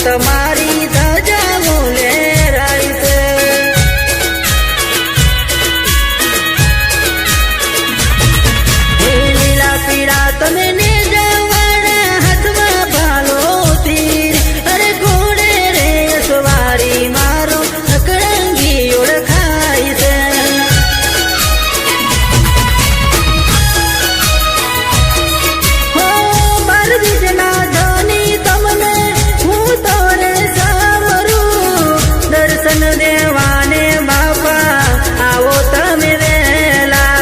તમારી ધજાઓ લહેરાય છે। લીલા પીળા તમે નેજાવાળા હાથમાં ભાલો તીર, અરે ઘોડે રે સવારી મારો અકળંગી ઓળખાય છે। હો બાર બીજના ધની તમને હું તો રે સામરું, દર્શન દેવાને બાપા આવો તમે વેલા।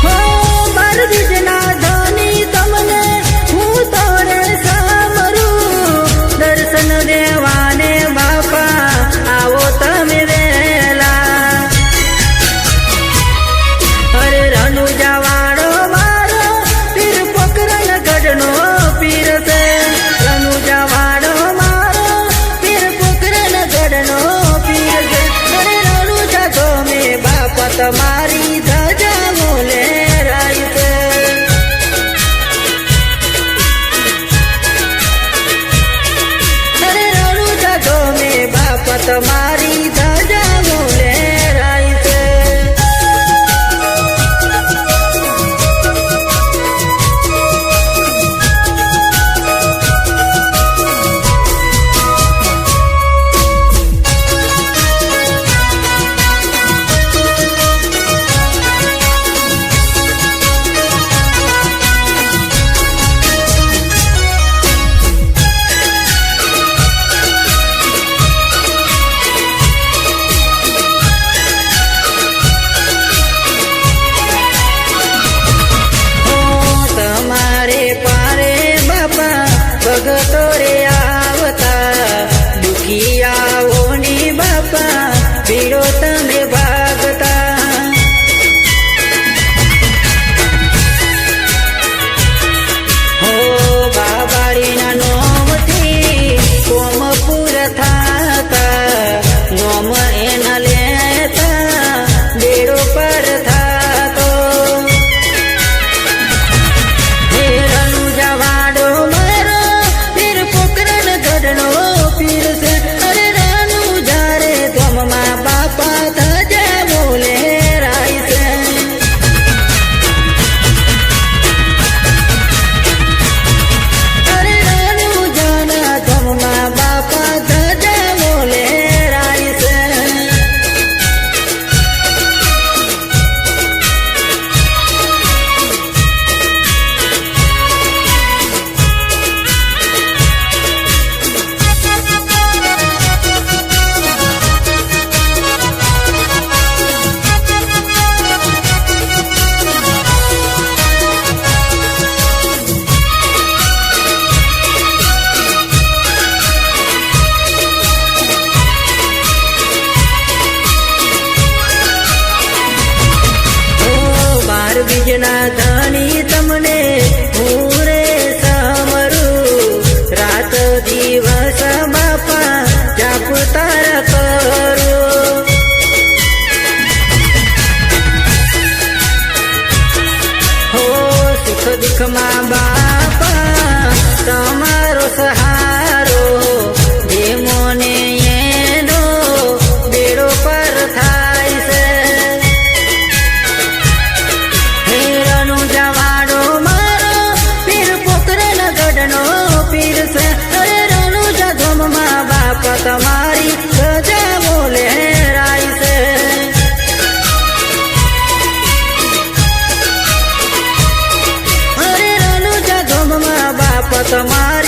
હો બાર બીજના ધની તમને હું તો રે સામરું, દર્શન દેવાને બાપા આવો તમે વેલા। અરે રનુજાવાળો મારો પીર પોકરણ ગઢનો પીર છે, રનુજાવાળો મારો પીર પોકરણ ગઢનો પીર છે। અરે રનુજા ગમે બાપા તમારી ધજાઓ લહેરાય છે। અરે રનુજા ગમે બાપા તમારી ધજાઓ લહેરાય છે। તમારે પારે બાપા ભગતો રે આવતા, દુખિયાઓની બાપા પીડો તમે ભાગતા। હો બાબાળીના નોમથી કોમ પૂર થાતા, નોમ એના લેતા બેડો પર થાતો। હે રનુજાવાળો મારો પીર પોકરણ ગઢનો પીર છે, અરે રનુજા રે ધોમમાં બાપા ધજાઓ લહેરાય છે। અરે રનુજાના ધોમમાં બાપા ધજાઓ લહેરાય છે। બાર બીજના ધણી તમને હું રે સમરું, રાત દિવસ બાપા જાપ તારા કરું। હો સુખ દુઃખમાં બાપા તમારો સહારો, જે મોને એનો બેડો પર થાય છે। હે રનુજાવાળો મારો પીર પોકરણ ગઢનો પીર છે, અરે રનુજા ધોમમાં બાપા તમારી ધજાઓ લહેરાય છે। અરે રનુજા ધોમમાં બાપા તમારી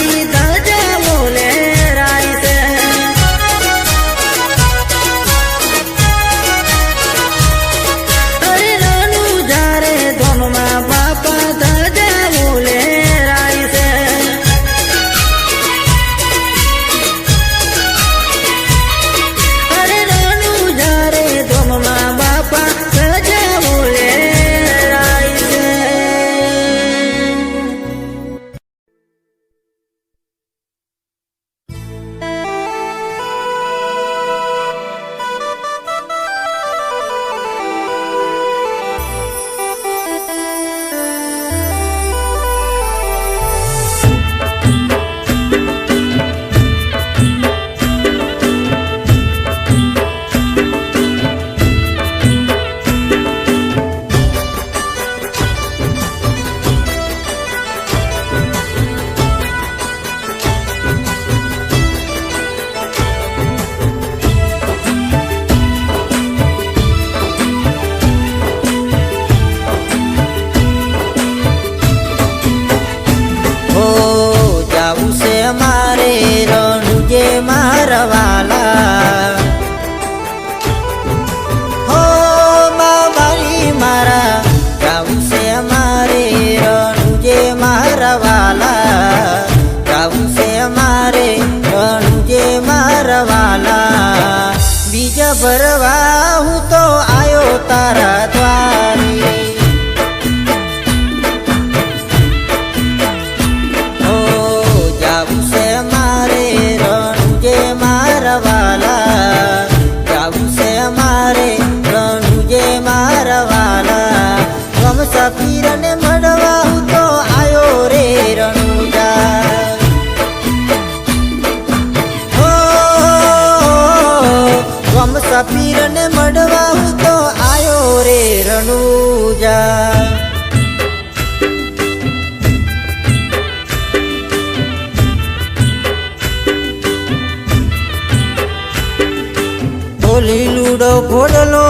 ચૂડો ઘોડલો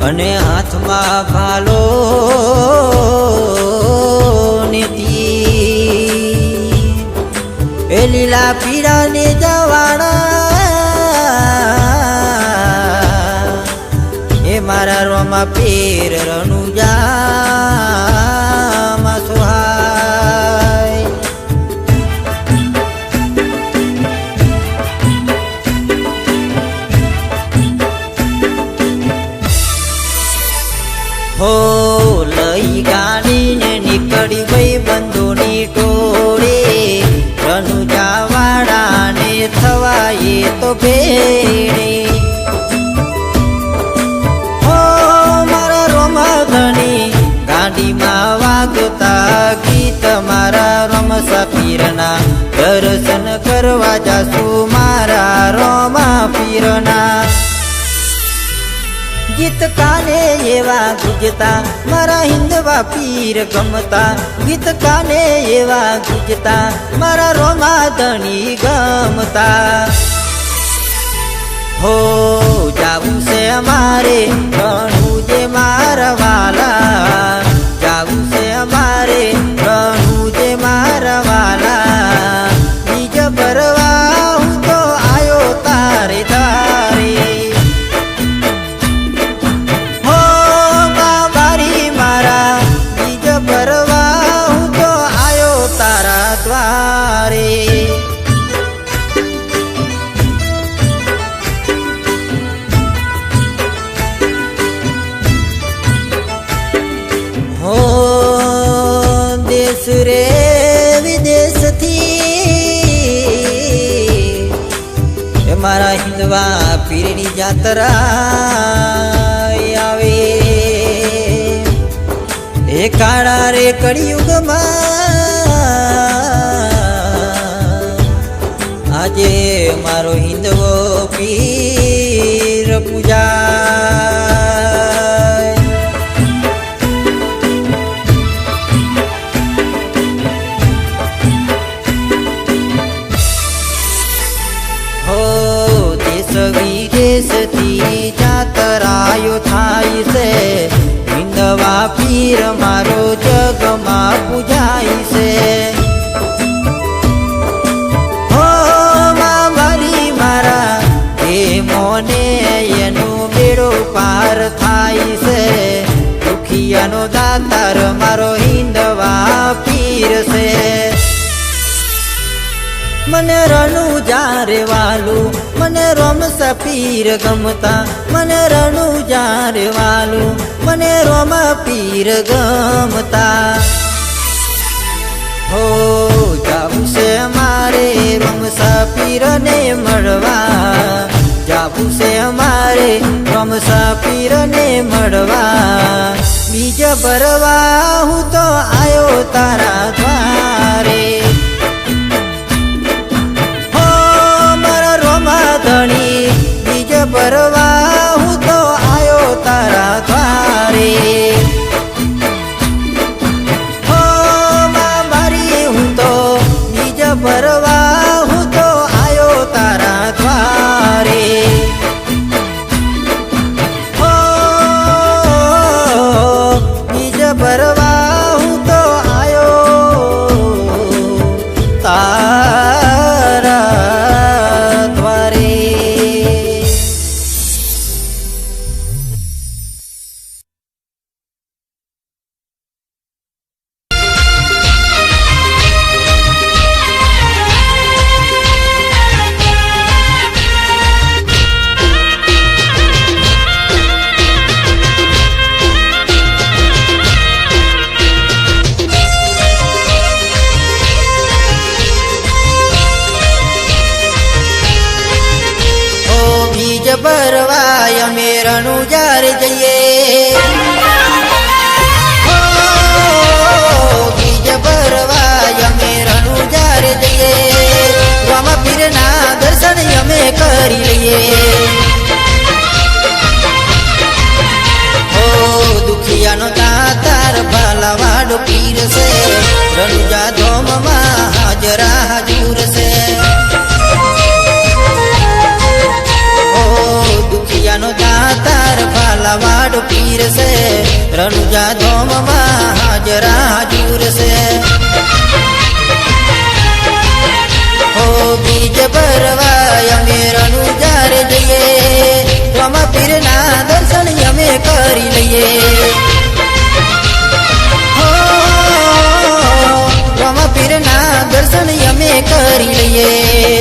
અને હાથમાં ભાલો એ લીલા પીળા ને જવાણા એ મારા રોમા પીર રણુજામાં સુહાય. હો લઈ ગાડીને નીકળી ભાઈ બંધોની ટોળી રણુજાવાળાને થવાય તો ભેડે. હો મારા રોમા ધણી ગાડીમાં વાગતા ગીત મારા રમસા પીરના દર્શન કરવા જાસુ મારા રોમા પીરના. ગીત કાને એવા ગુજતા મારા હિંદવા પીર ગમતા ગીત કાને એવા ગુજતા મારા રોમા ધણી ગમતા. હો જાવું છે અમારે ઘણું જે મારા વાલા જાવું છે અમારે ઘણું જે મારા વાલા બીજ ભરવા હું તો આયો તારે તારે. રે વિદેશથી મારા હિંદવા પીરની જાત્રા આવે એ કાળા રે કળિયુગમાં આજે મારો હિંદવો પીર પૂજા. વિદેશથી જાતરાયો થાય છે હિંદવા પીર મારો જગમાં પૂજાય છે. હો મારી મારા એ મોને એનો બેડો પાર થાય છે દુખિયાનો દાતાર મારો હિંદવા પીર છે. મને રણુજા રે વાલું મને રોમસા પીર ગમતા મને રણુજા રે વાલું મને રોમા પીર ગમતા. હો જાવું છે મારે રોમસા પીરને મળવા જાવું છે મારે રોમસા પીરને મળવા બીજ ભરવા હું તો આયો તારા દ્વારે. ધણી બીજ ભરવા હું તો આયો તારા દ્વારે. હો મારી હું તો બીજ ભરવા હું તો આયો તારા દ્વારે. હો બીજ ભરવા હું તો આયો તારા. ભરવાય અમે રણુજા રે જઈએ બીજ ભરવાય અમે રણુજા રે જઈએ રામા પીરના દર્શન અમે કરી લઈએ. હો દુખિયાનો દાતાર ભાલાવાડો પીર છે રણુજા ધોમમાં હાજરા હજુર છે. રણુજા ધોમમાં હાજરા હજુર છે ઓ બીજ ભરવા અમે રણુજા રે જઈએ રોમાપીરના દર્શન અમે કરી લઈએ રોમાપીરના દર્શન અમે કરી લઈએ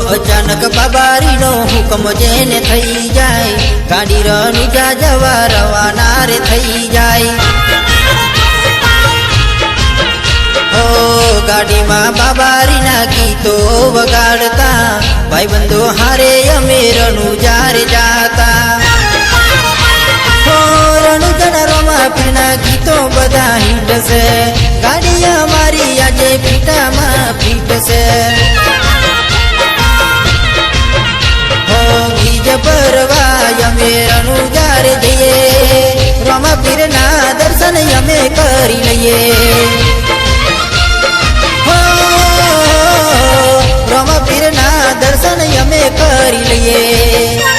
અચાનક બાબારીનો હુકમ જેને થઈ જાય ગાડી રણુજા જવા રવાના રે થઈ જાય ઓ ગાડીમાં બાબારીના ગીતો વગાડતા ભાઈબંધો હારે અમે રણુજા રે જાતા રણુજાના રોમાપીરના ગીતો બધા હિટ છે ગાડી અમારી આજે પીટામાં ફીટ છે બીજ ભરવા અમે રણુજા રે જઈએ રોમાપીરના દર્શન અમે કરી લઈએ રોમાપીરના દર્શન અમે કરી લઈએ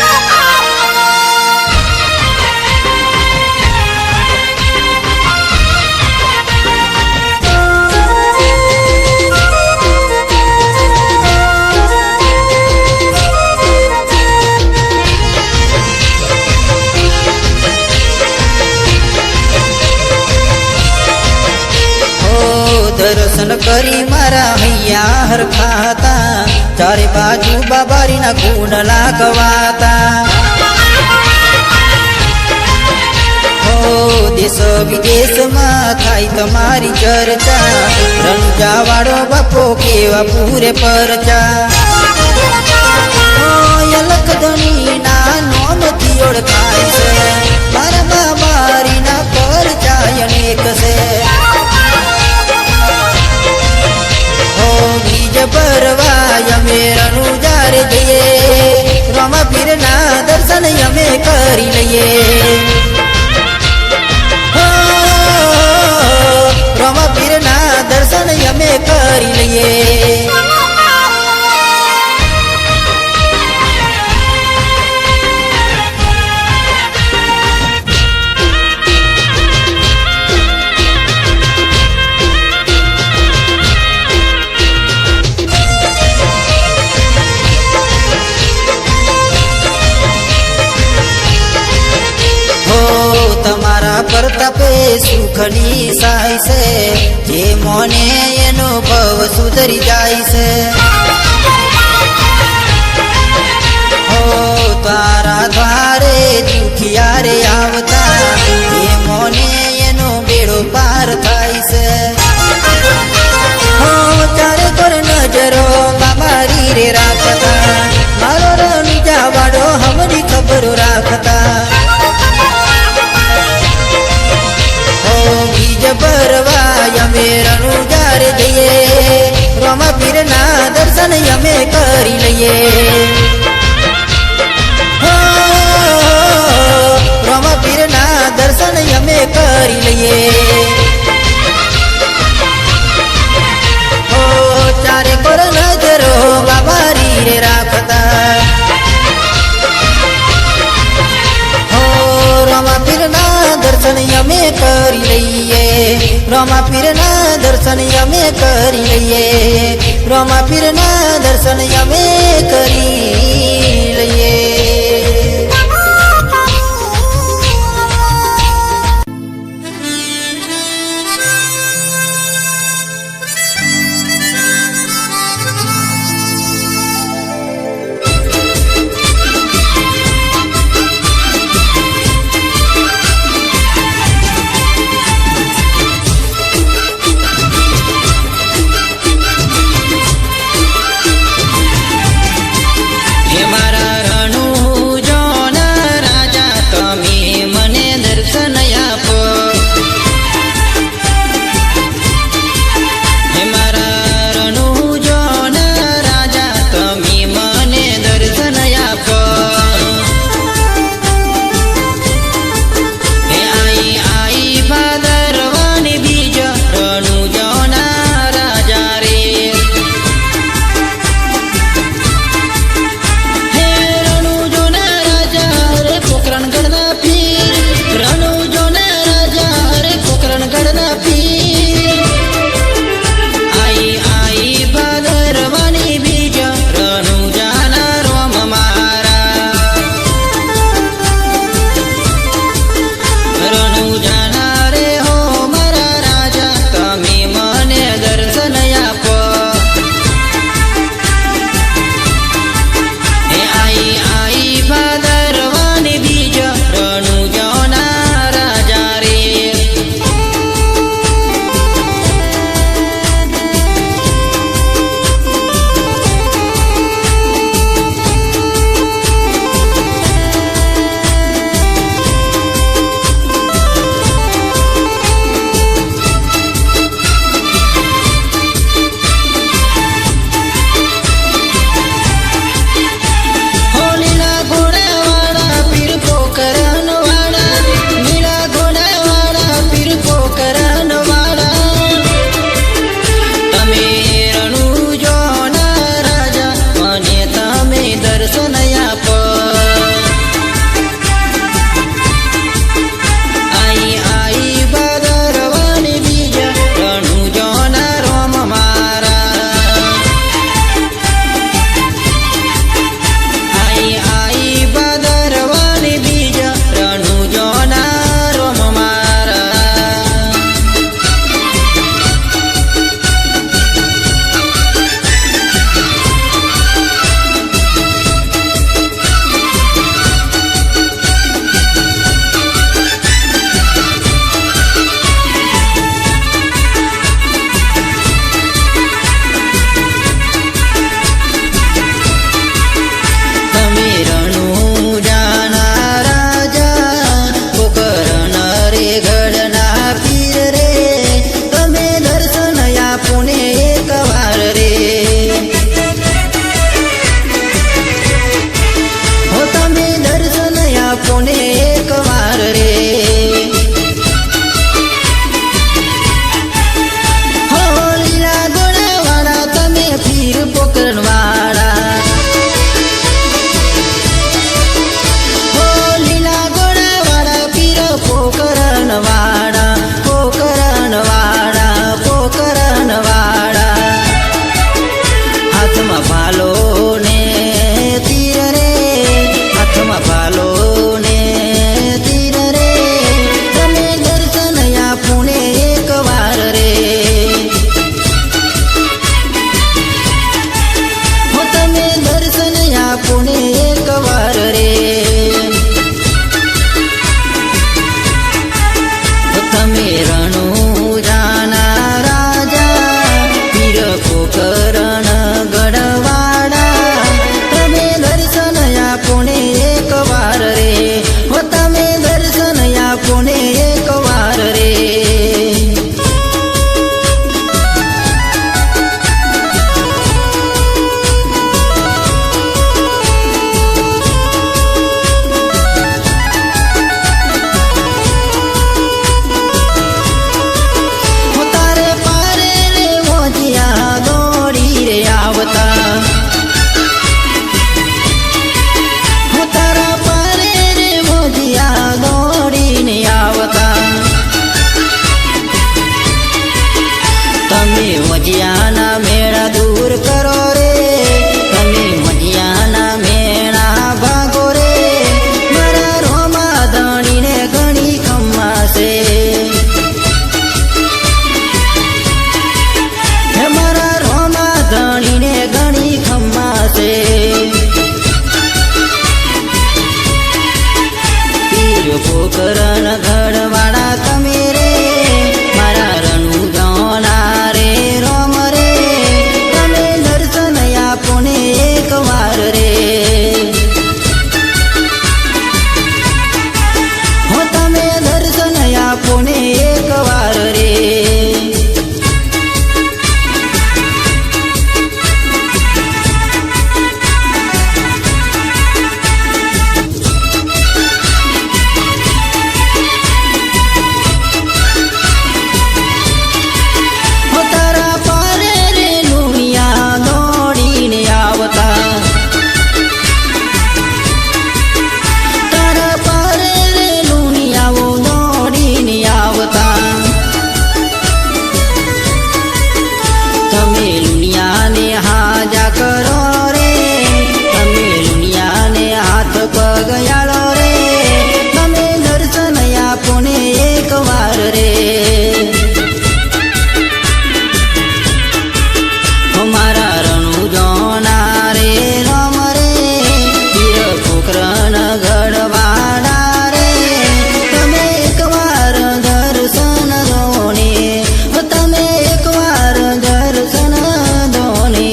દર્શન કરી મારા હૈયા હરખાતા ચારે બાજુ બાબારીના ગુણ લાગવાતા દેશ વિદેશમાં થાય તમારી ચર્ચા રણુજા વાળો બાપો કેવા પૂરે પરચા અલખ ધણીના નોમથી ઓળખાય છે મારા બાબારીના પરચા અનેક છે બીજ ભરવા અમે રણુજા રે જઈએ રોમાપીરના દર્શન અમે કરી લઈએ રોમાપીરના દર્શન અમે કરી લઈએ તમારા પ્રતાપે સુખની સાય છે જે મોને એનો ભવ સુધરી જાય છે તારા દ્વારે દુખિયા રે આવતા એ મોને એનો બેડો પાર થાય છે ચારે કર નજરો બાબારી રે રાખતા મારો રણુજા વાળો હમરી ખબર રાખતા બીજ ભરવા અમે રણુજા રે જઈએ રોમાપીરના દર્શન અમે કરી લઈએ રોમાપીરના દર્શન અમે કરી લઈએ ચારે પર નજરો બાબારી રે રાખતા રોમાપીરના દર્શન અમે કરી લઈએ રોમાપીરના દર્શન અમે કરી લઈએ રોમાપીરના દર્શન અમે કરી લઈએ એમાં પોકરણ ગઢવાળા તમે રે મારા રણુ જોના રે રોમ રે તમે દર્શન આપો ને એક વાર રે હો તમે દર્શન આપો ને એક વાર રે ગયાળો રે તમે દર્શન આપો ને એક વાર રે મારા રણુ જોના રે રામ રે વીર પોકરણ ગઢવાળા રે તમે એક વાર દર્શન દો ને તમે એક વાર દર્શન દો ને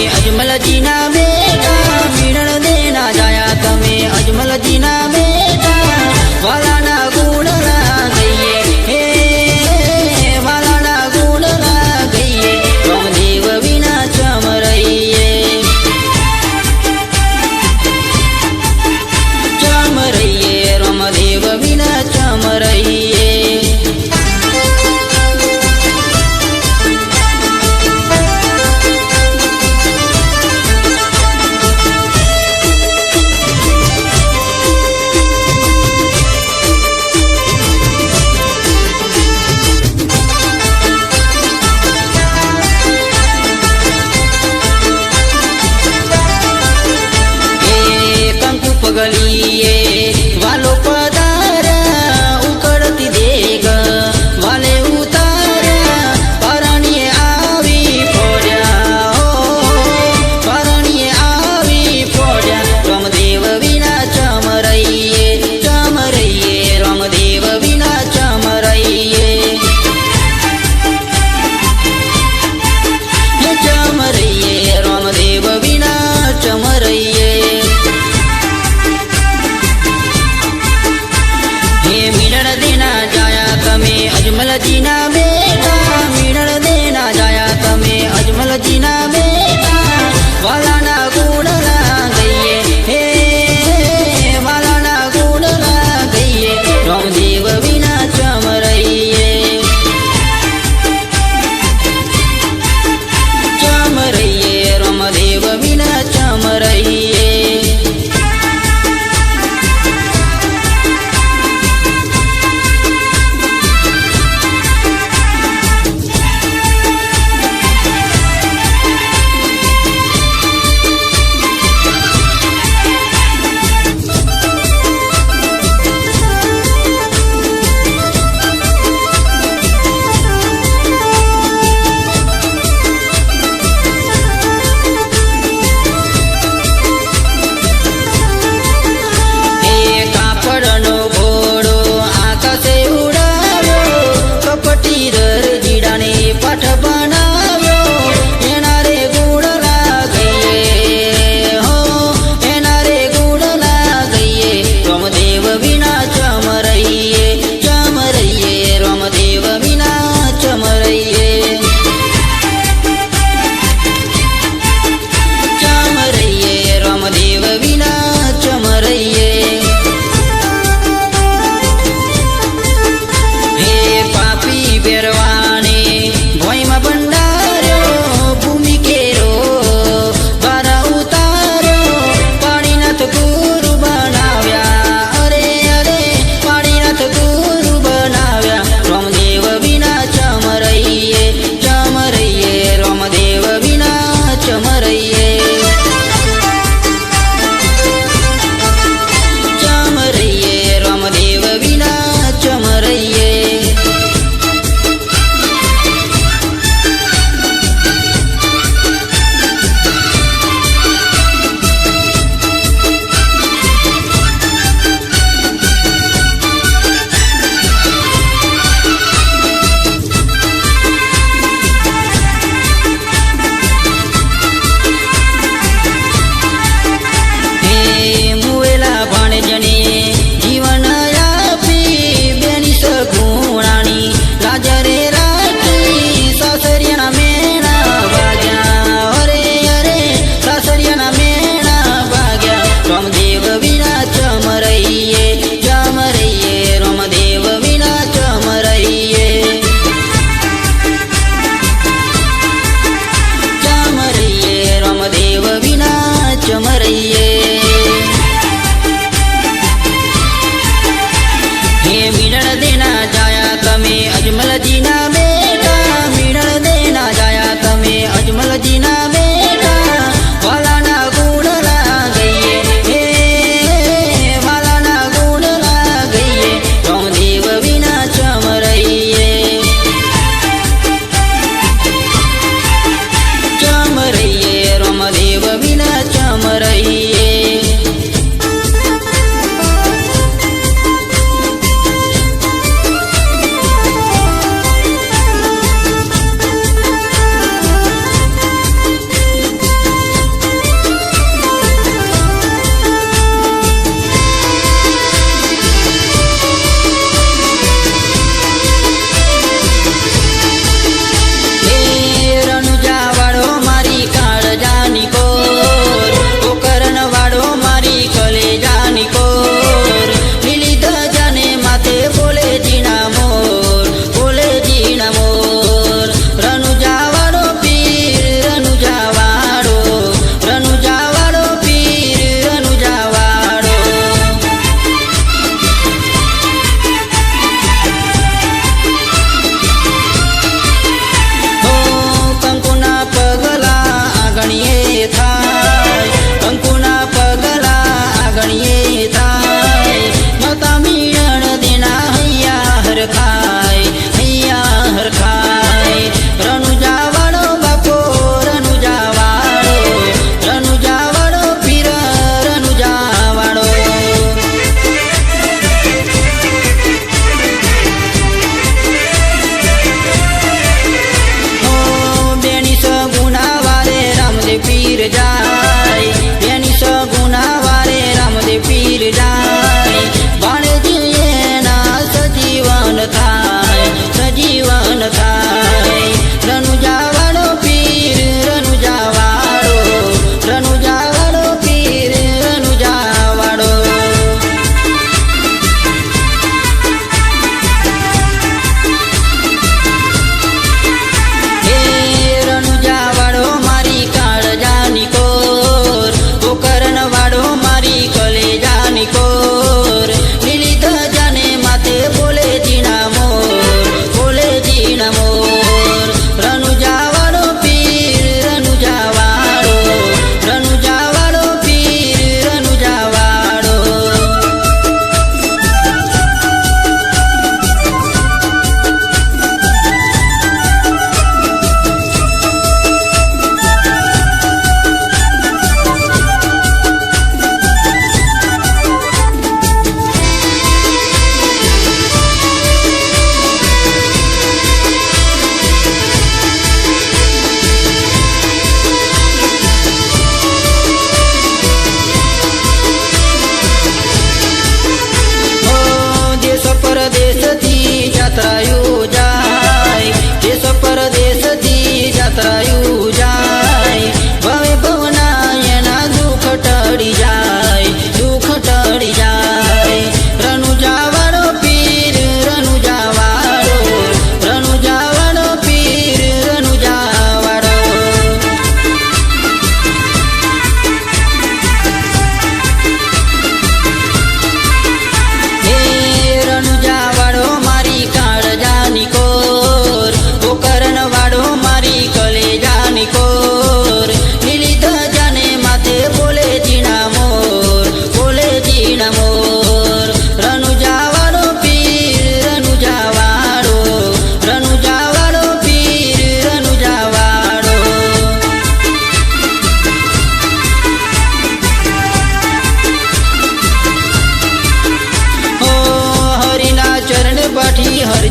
અજમલજીના બેટા મિળન દેના જાયા તમે અજમલજીના બેટા વાલાના ગુણલા ગઈએ હે વાલાના ગુણલા ગઈએ રામદેવ વિના ચમ રહીએ રામદેવ વિના ચમ રહીએ ગલીએ વાલો પધારા ઉકળતી દેગ વાલે ઉતાર્યા પરણીએ આવી પડ્યા પરણીએ આવી પડ્યા રામદેવ વિના ચમ રહીએ રામદેવ વિના ચમ રહીએ રામદેવ વિના ચમ રહીએ અજમલજીના બેટા મિળન દેના જાયા તમે અજમલજીના બેટા વાલાના ગુણલા ગઈએ હે વાલાના ગુણલા ગઈએ રામદેવ વિના ચમ રહીએ રામદેવ વિના ચમ રહીએ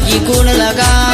હરજી ગુણ લગા